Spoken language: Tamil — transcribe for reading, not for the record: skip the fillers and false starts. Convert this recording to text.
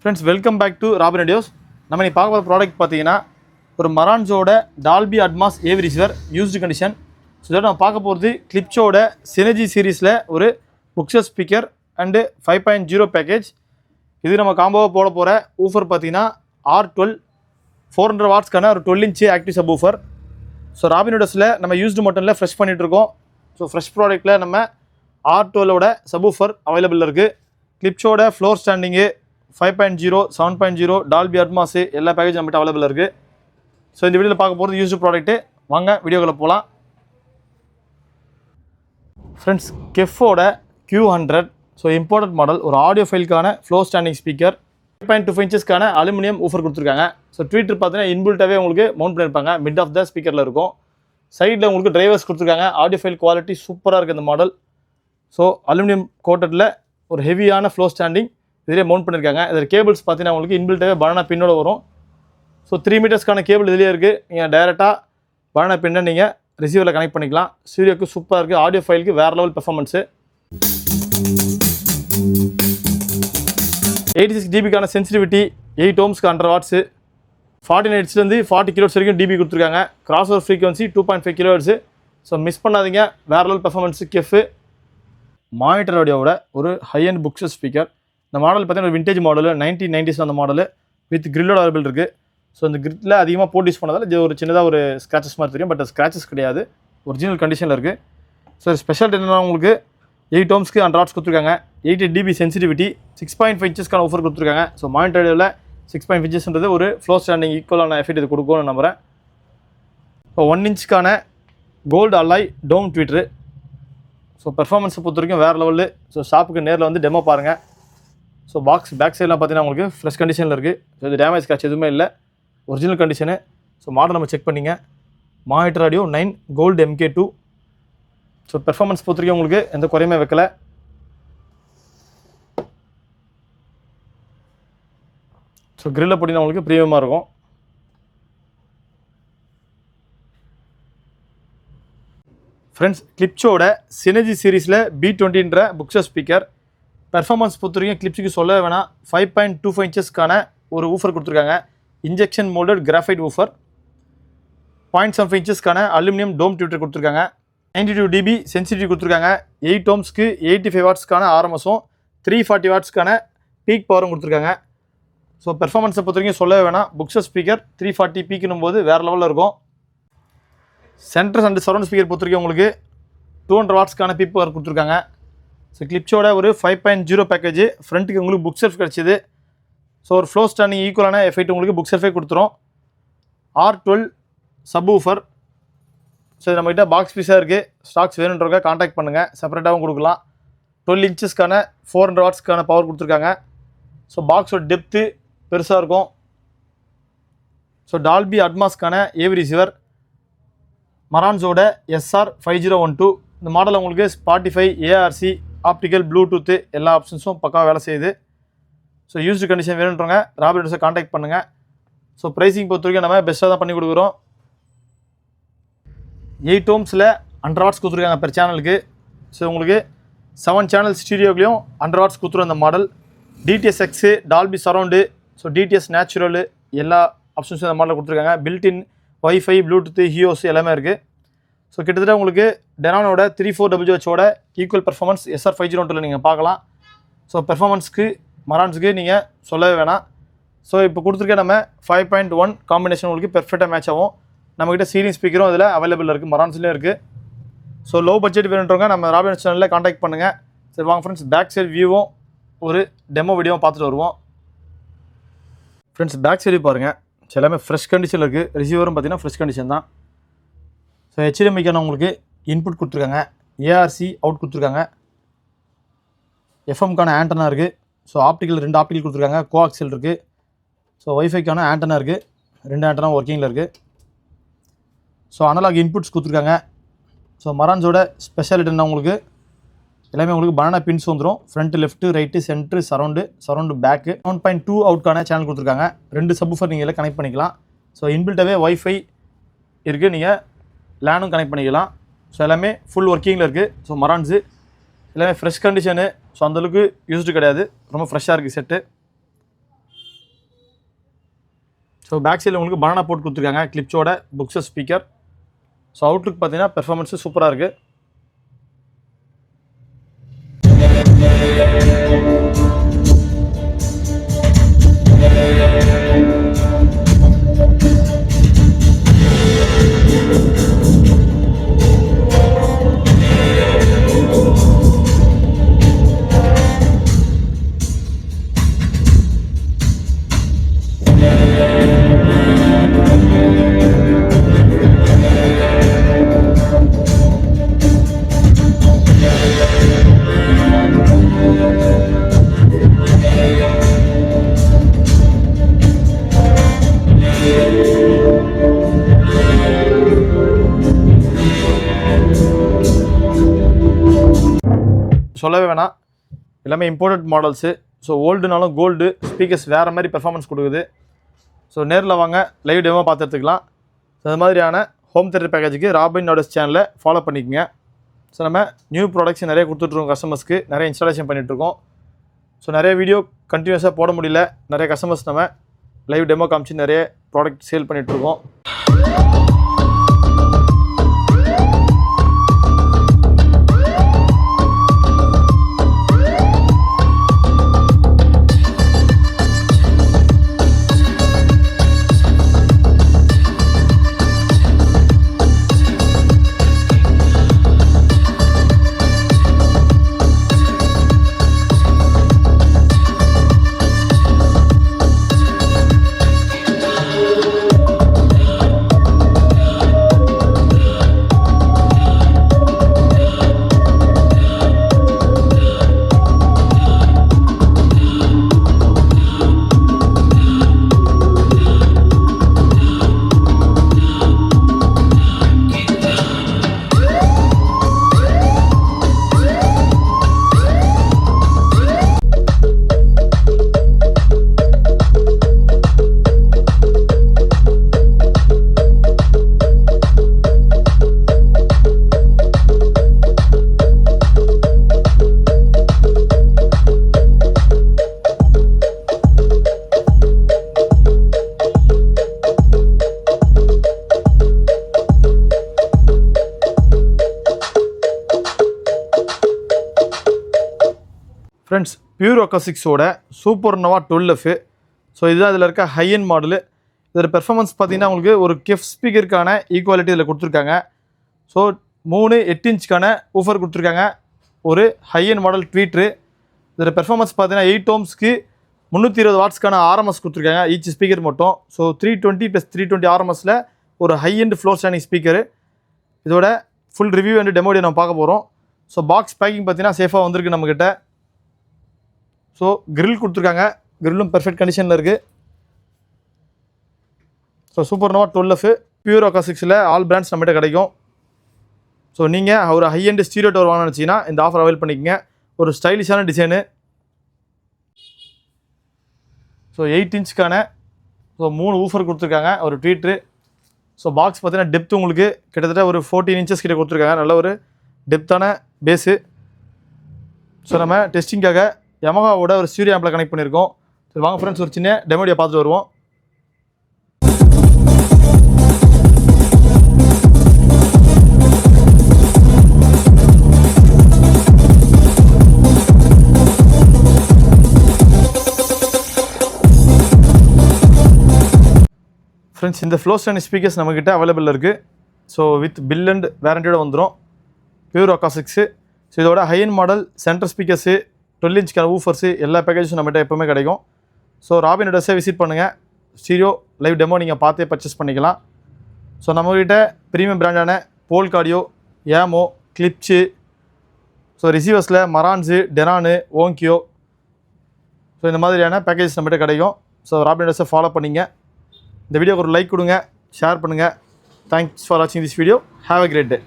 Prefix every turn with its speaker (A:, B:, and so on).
A: Friends, welcome back to Robin Radios. நம்ம இன்னைக்கு பார்க்க போகிற ப்ராடக்ட் பார்த்தீங்கன்னா ஒரு மரான்ஸோட Dolby Atmos AV receiver used condition. So இதோட நம்ம பார்க்க போகிறது கிளிப்ஸோட சினர்ஜி சீரீஸில் ஒரு புக்ஸர் ஸ்பீக்கர் அண்டு 5.0 பேக்கேஜ். இது நம்ம காம்போவாக போட போகிற ஊஃபர் பார்த்தீங்கன்னா R12 400 வாட்ஸ்க்கான ஒரு 12 inch active subwoofer. So Robin ரேடியோஸில் நம்ம யூஸ்டு மட்டும் இல்லை ஃப்ரெஷ் பண்ணிகிட்ருக்கோம். ஸோ ஃப்ரெஷ் ப்ராடக்ட்டில் நம்ம R12ஓட சப் ஊஃபர் அவைலபிள் இருக்குது. கிளிப்ஸோட ஃப்ளோர் ஸ்டாண்டிங்கு 5.0 7.0 டால்பி அட்மாஸ் எல்லா பேக்கேஜும் நம்மகிட்ட அவைலபிள் இருக்குது. ஸோ இந்த வீடியோவில் பார்க்க போகிறது யூஸ்டு ப்ராடக்ட்டு. வாங்க வீடியோக்குள்ளே போகலாம். ஃப்ரெண்ட்ஸ், கெஃபோட Q100 ஸோ இம்போர்ட்டட் மாடல் ஒரு ஆடியோ ஃபைலுக்கான ஃப்ளோர் ஸ்டாண்டிங் ஸ்பீக்கர் 5.25 இன்ச்சஸ்க்கான அலுமினியம் ஊஃபர் கொடுத்துருக்காங்க. ஸோ ட்வீட்டர் பார்த்தீங்கன்னா இன்பில்ட்டாகவே உங்களுக்கு மவுண்ட் பண்ணியிருப்பாங்க. மிட் ஆஃப் த ஸ்பீக்கரில் இருக்கும். சைடில் உங்களுக்கு டிரைவர்ஸ் கொடுத்துருக்காங்க. ஆடியோ ஃபைல் குவாலிட்டி சூப்பராக இருக்குது இந்த மாடல். ஸோ அலுமினியம் கோட்டடில் ஒரு ஹெவியான ஃப்ளோர் ஸ்டாண்டிங் இதிலே மவுண்ட் பண்ணியிருக்காங்க. இதில் கேபிள்ஸ் பார்த்தீங்கன்னா உங்களுக்கு இன்பில்ட்டாகவே பனானா பின்னோட வரும். ஸோ 3 மீட்டர்ஸ்க்கான கேபிள் இதிலே இருக்குது. நீங்கள் டைரெக்டாக பனானா பின்னை நீங்கள் ரிசீவரில் கனெக்ட் பண்ணிக்கலாம். ஸ்டீரியோக்கு சூப்பராக இருக்குது. ஆடியோ ஃபைலுக்கு வேறு லெவல் பெர்ஃபார்மன்ஸு. 86 dBக்கான சென்சிட்டிவிட்டி, 8 ohmஸ்க்கு 100 வாட்ஸு, 49 ஹெர்ட்ஸ்லேருந்து 40 kHz வரைக்கும் டிபி கொடுத்துருக்காங்க. Cross over frequency 2.5 kHz. So miss பண்ணாதீங்க, வேறு லெவல் பெர்ஃபார்மன்ஸு. கெஃபு மானிட்டர் ஆடியோவோட ஒரு ஹை அண்ட் புக்ஸர் ஸ்பீக்கர். இந்த மாடல் பார்த்தீங்கன்னா ஒரு விண்டேஜ் மாடலு 1990s அந்த மாடலு வித் கிரில்லோட அவைலபிள் இருக்குது. ஸோ இந்த கிரில்லில் அதிகமாக போட் யூஸ் பண்ணதால் இது ஒரு சின்னதாக ஒரு ஸ்க்ராச்சஸ் மாதிரி தெரியும். பட் ஸ்க்ராச்சஸ் கிடையாது, ஒரிஜினல் கண்டிஷனில் இருக்குது. ஸோ ஸ்பெஷல் என்னென்னா உங்களுக்கு 8 ohmஸ்க்கு 100 வாட்ஸ் கொடுத்துருக்காங்க. 80 dB சென்சிட்டிவிட்டி, 6.5 இன்ச்சஸ்க்கான ஆஃபர் கொடுத்துருக்காங்க. ஸோ மானிட்டர் ஆடியோவில் 6.5 இன்ச்சஸ்ன்றது ஒரு ஃப்ளோர் ஸ்டாண்டிங் ஈக்குவலான எஃபெக்ட் இது கொடுக்கும்னு நம்புகிறேன். இப்போ 1 இன்ச்சுக்கான கோல்டு அலாய் டோம் ட்வீட்ரு. ஸோ பெர்ஃபார்மன்ஸை பொறுத்த வரைக்கும் வேறு லெவலு. ஸோ ஷாப்புக்கு நேரில் வந்து டெமோ பாருங்கள். ஸோ பாக்ஸ் பேக் சைடெலாம் பார்த்தீங்கன்னா உங்களுக்கு ஃப்ரெஷ் கண்டிஷனில் இருக்குது. ஸோ இது டேமேஜ் ஸ்க்ராட்ச் எதுவுமே இல்லை, ஒரிஜினல் கண்டிஷனு. ஸோ மாடல் நம்ம செக் பண்ணிங்க. Monitor Audio 9 gold MK2. So performance பொறுத்த வரைக்கும் உங்களுக்கு எந்த குறையுமே வைக்கலை. ஸோ கிரில்லை போட்டிங்கன்னா உங்களுக்கு ப்ரீமியமாக இருக்கும். ஃப்ரெண்ட்ஸ், கிளிப்ஸோட சினர்ஜி சீரீஸில் B20ன்ற புக்ஸர் ஸ்பீக்கர். பெர்ஃபார்மன்ஸ் பொறுத்த வரைக்கும் கிளிப்ஸுக்கு சொல்ல வேணாம். 5.25 இன்ச்சஸ்க்கான ஒரு ஊஃபர் கொடுத்துருக்காங்க. Injection moulded graphite woofer. 0.75 இன்ச்சஸ்க்கான அலுமினியம் டோம் ட்வீட்டர் கொடுத்துருக்காங்க. 92 dB சென்சிட்டிவிட்டி கொடுத்துருக்காங்க. 8 ohmஸ்க்கு 85 வாட்ஸ்க்கான ஆர்எம்எஸும் 340 வாட்ஸ்க்கான பீக் பவரும் கொடுத்துருக்காங்க. ஸோ பெர்ஃபார்மன்ஸை பொறுத்த வரைக்கும் சொல்லவே வேணாம். புக்ஸர் ஸ்பீக்கர் 340 பீக்குன்னும் போது வேறு லெவலில் இருக்கும். சென்டர் அண்ட் சரௌண்ட் ஸ்பீக்கர் பொறுத்த வரைக்கும் உங்களுக்கு 200 வாட்ஸ்க்கான பீக் பவர் கொடுத்துருக்காங்க. ஸோ கிளிப்ஸோட ஒரு 5.0 பேக்கேஜ். ஃப்ரண்ட்டுக்கு உங்களுக்கு புக் செல்ஃப் கிடச்சிது. ஸோ ஒரு ஃப்ளோர் ஸ்டாண்டிங் ஈக்குவலான எஃபெக்ட் உங்களுக்கு புக் செல்ஃபே கொடுத்துரும். R12 sub woofer. ஸோ இது நம்மகிட்ட பாக்ஸ் பீஸாக இருக்குது. ஸ்டாக்ஸ் வேணுன்றவங்க கான்டாக்ட் பண்ணுங்கள், செப்பரேட்டாகவும் கொடுக்கலாம். 12 இன்ச்சஸ்க்கான 400 வாட்ஸ்க்கான பவர் கொடுத்துருக்காங்க. ஸோ பாக்ஸோட டெப்த்து பெருசாக இருக்கும். ஸோ டால்பி அட்மாஸ்க்கான ஏவி ரிசீவர். மரான்ஸோட SR5012. இந்த மாடல் உங்களுக்கு ஸ்பாட்டிஃபை, ARC, ஆப்டிக்கல், ப்ளூடூத்து எல்லா ஆப்ஷன்ஸும் பக்காவாக வேலை செய்யுது. ஸோ யூஸ்டு கண்டிஷன் வேணுன்றவங்க ராபின் ரேடியோஸை கான்டாக்ட் பண்ணுங்கள். ஸோ ப்ரைஸிங் பொறுத்த வரைக்கும் நம்ம பெஸ்ட்டாக தான் பண்ணி கொடுக்குறோம். 8 ohmஸில் 100 வாட்ஸ் கொடுத்துருக்காங்க பெர் சேனலுக்கு. ஸோ உங்களுக்கு 7 சேனல் ஸ்டீரியோவிலையும் 100 வாட்ஸ் கொடுத்துரும் இந்த model. DTS:X, Dolby surround, so DTS natural எல்லா ஆப்ஷன்ஸும் இந்த மாடலில் கொடுத்துருக்காங்க. பில்டின் வைஃபை, ப்ளூடூத்து, ஹியோஸ் எல்லாமே இருக்குது. ஸோ கிட்டத்தட்ட உங்களுக்கு டெனானோட 34WHோட ஈக்குவல் பெர்ஃபார்மன்ஸ் SR5012 நீங்கள் பார்க்கலாம். ஸோ பெர்ஃபார்மன்ஸ்க்கு மரான்ஸுக்கு நீங்கள் சொல்லவே வேணாம். ஸோ இப்போ கொடுத்துருக்க நம்ம 5.1 காம்பினேஷன் உங்களுக்கு பெர்ஃபெக்டாக மேட்ச் ஆகும். நம்மக்கிட்ட சீலிங் ஸ்பீக்கரும் இதில் அவைலபிள் இருக்குது, மரான்ஸ்லேயும் இருக்குது. ஸோ லோ பட்ஜெட் வேணுன்றவங்க நம்ம ராபின் சேனலில் கான்டாக்ட் பண்ணுங்கள். சரி வாங்க ஃப்ரெண்ட்ஸ், பேக் சைடு வியூவும் ஒரு டெமோ வீடியோவும் பார்த்துட்டு வருவோம். ஃப்ரெண்ட்ஸ், பேக் சைடு பாருங்கள். எல்லாமே ஃப்ரெஷ் கண்டிஷனில் இருக்குது. ரிசீவரும் பார்த்தீங்கன்னா ஃப்ரெஷ் கண்டிஷன் தான். ஸோ HDMIக்கான உங்களுக்கு இன்புட் கொடுத்துருக்காங்க. ARC அவுட் கொடுத்துருக்காங்க. FMக்கான ஆண்டனா இருக்குது. ஸோ ஆப்டிக்கல் 2 ஆப்டிக்கல் கொடுத்துருக்காங்க. கோஆக்சியல் இருக்குது. ஸோ வைஃபைக்கான ஆண்டனா இருக்குது. 2 ஆண்டனா ஒர்க்கிங்கில் இருக்குது. ஸோ அனலாக் இன்புட்ஸ் கொடுத்துருக்காங்க. ஸோ மரான்ஸோட ஸ்பெஷாலிட்டின்னா உங்களுக்கு எல்லாமே உங்களுக்கு பனானா பின்ஸ் வந்துடும். Front, left, right, centre, surround back. 1.2 அவுட்கான சேனல் கொடுத்துருக்காங்க. 2 சப்வூஃபர் நீங்கள் எல்லாம் கனெக்ட் பண்ணிக்கலாம். ஸோ இன்பில்ட்டாகவே வைஃபை இருக்குது, நீங்கள் லேனும் கனெக்ட் பண்ணிக்கலாம். ஸோ எல்லாமே ஃபுல் ஒர்க்கிங்கில் இருக்குது. ஸோ மரான்ஸு எல்லாமே ஃப்ரெஷ் கண்டிஷனு. ஸோ அந்தளவுக்கு யூஸ்டு கிடையாது, ரொம்ப ஃப்ரெஷ்ஷாக இருக்குது செட்டு. ஸோ பேக் சைடில் உங்களுக்கு பனானா போட்டு கொடுத்துருக்காங்க கிளிப்ஸோட புக்ஸஸ் ஸ்பீக்கர். ஸோ அவுட்லுக் பார்த்தீங்கன்னா பெர்ஃபார்மன்ஸு சூப்பராக இருக்குது. சொல்லவே வேணாம், எல்லாமே இம்போர்ட்டட் மாடல்ஸு. ஸோ ஓல்டுனாலும் கோல்டு ஸ்பீக்கர்ஸ் வேறு மாதிரி பெர்ஃபார்மன்ஸ் கொடுக்குது. ஸோ நேரில் வாங்க, லைவ் டெமோ பார்த்து எடுத்துக்கலாம். ஸோ அது மாதிரியான ஹோம் தேட்டர் பேக்கேஜுக்கு ராபின் நாடஸ் சேனலை ஃபாலோ பண்ணிக்கோங்க. ஸோ நம்ம நியூ ப்ராடக்ட்ஸ் நிறைய கொடுத்துட்ருக்கோம் கஸ்டமர்ஸ்க்கு, நிறைய இன்ஸ்டாலேஷன் பண்ணிகிட்ருக்கோம். ஸோ நிறைய வீடியோ கண்டினியூஸாக போட முடியல, நிறைய கஸ்டமர்ஸ் நம்ம லைவ் டெமோ காமிச்சு நிறைய ப்ராடக்ட் சேல் பண்ணிகிட்ருக்கோம். ஃப்ரெண்ட்ஸ், பியூர் அக்காஸ்டிக்ஸோட சூப்பர் நோவா 12F. ஸோ இதுதான் இதில் இருக்க ஹை எண்ட் மாடலு. இதோட பெர்ஃபார்மன்ஸ் பார்த்தீங்கன்னா உங்களுக்கு ஒரு கெஃப் ஸ்பீக்கருக்கான ஈக்குவாலிட்டி இதில் கொடுத்துருக்காங்க. ஸோ 3 8 இன்ச்சுக்கான ஊஃபர் கொடுத்துருக்காங்க. ஒரு ஹை எண்ட் மாடல் ட்வீட்ரு. இதோட பெர்ஃபார்மன்ஸ் பார்த்தீங்கன்னா 8 ohmsக்கு 320 வாட்ஸ்க்கான ஆர்எம்எஸ் கொடுத்துருக்காங்க ஈச் ஸ்பீக்கர் மட்டும். ஸோ 320 + 320 ஆர்எம்எஸில் ஒரு high end floor standing speaker. இதோட ஃபுல் ரிவ்யூ அண்ட் டெமோ நம்ம பார்க்க போகிறோம். ஸோ பாக்ஸ் பேக்கிங் பார்த்தீங்கன்னா சேஃபாக வந்திருக்கு நம்மக்கிட்ட. ஸோ கிரில் கொடுத்துருக்காங்க, கிரில்லும் பெர்ஃபெக்ட் கண்டிஷனில் இருக்குது. ஸோ சூப்பர் நோவா 12F பியூர் அக்காஸ்டிக்ஸில் ஆல் பிராண்ட்ஸ் நம்மகிட்ட கிடைக்கும். ஸோ நீங்கள் ஒரு ஹை எண்ட் ஸ்டீரியோ டவர் வாங்கணும்னு நினச்சிங்கன்னா இந்த ஆஃபர் அவைல் பண்ணிக்கங்க. ஒரு ஸ்டைலிஷான டிசைனு. ஸோ 8 இன்ச்சுக்கான 3 ஊஃபர் கொடுத்துருக்காங்க, ஒரு ட்வீட்ரு. ஸோ பாக்ஸ் பார்த்தீங்கன்னா டெப்த் உங்களுக்கு கிட்டத்தட்ட ஒரு 14 inches கிட்ட கொடுத்துருக்காங்க. நல்ல ஒரு டெப்த்தான பேஸு. ஸோ நம்ம டெஸ்டிங்காக யமஹாவோட ஒரு ஸ்டீரியோ ஆம்பில் கனெக்ட் பண்ணியிருக்கோம். சரி வாங்க ஃப்ரெண்ட்ஸ், ஒரு சின்ன டெமோடியை பார்த்துட்டு வருவோம். ஃப்ரெண்ட்ஸ், இந்த ஃப்ளோ ஸ்டாண்டிங் ஸ்பீக்கர்ஸ் நம்மக்கிட்ட அவைலபிள் இருக்குது. ஸோ வித் பில் அண்ட் வேரண்டியோட வந்துடும். Pure acoustics. ஸோ இதோட high end model centre speakers, 12 இன்ச்சுக்கான ஊஃபர்ஸு, எல்லா பேக்கேஜும் நம்மகிட்ட எப்போவுமே கிடைக்கும். ஸோ ராபின் நாடஸை விசிட் பண்ணுங்கள். ஸ்டீரியோ லைவ் டெமோ நீங்கள் பார்த்தே பர்ச்சேஸ் பண்ணிக்கலாம். ஸோ நம்மகிட்ட ப்ரீமியம் பிராண்டான போல்காடியோ, ஏமோ, கிளிப்ஸு, ஸோ ரிசீவர்ஸில் மரான்ஸு, டெனானு, ஓங்கியோ, ஸோ இந்த மாதிரியான பேக்கேஜஸ் நம்மகிட்ட கிடைக்கும். ஸோ ராபின் நாடஸை ஃபாலோ பண்ணிங்க. இந்த வீடியோக்கு ஒரு லைக் கொடுங்க, ஷேர் பண்ணுங்கள். தேங்க்ஸ் ஃபார் வாட்சிங் this video. Have a great day.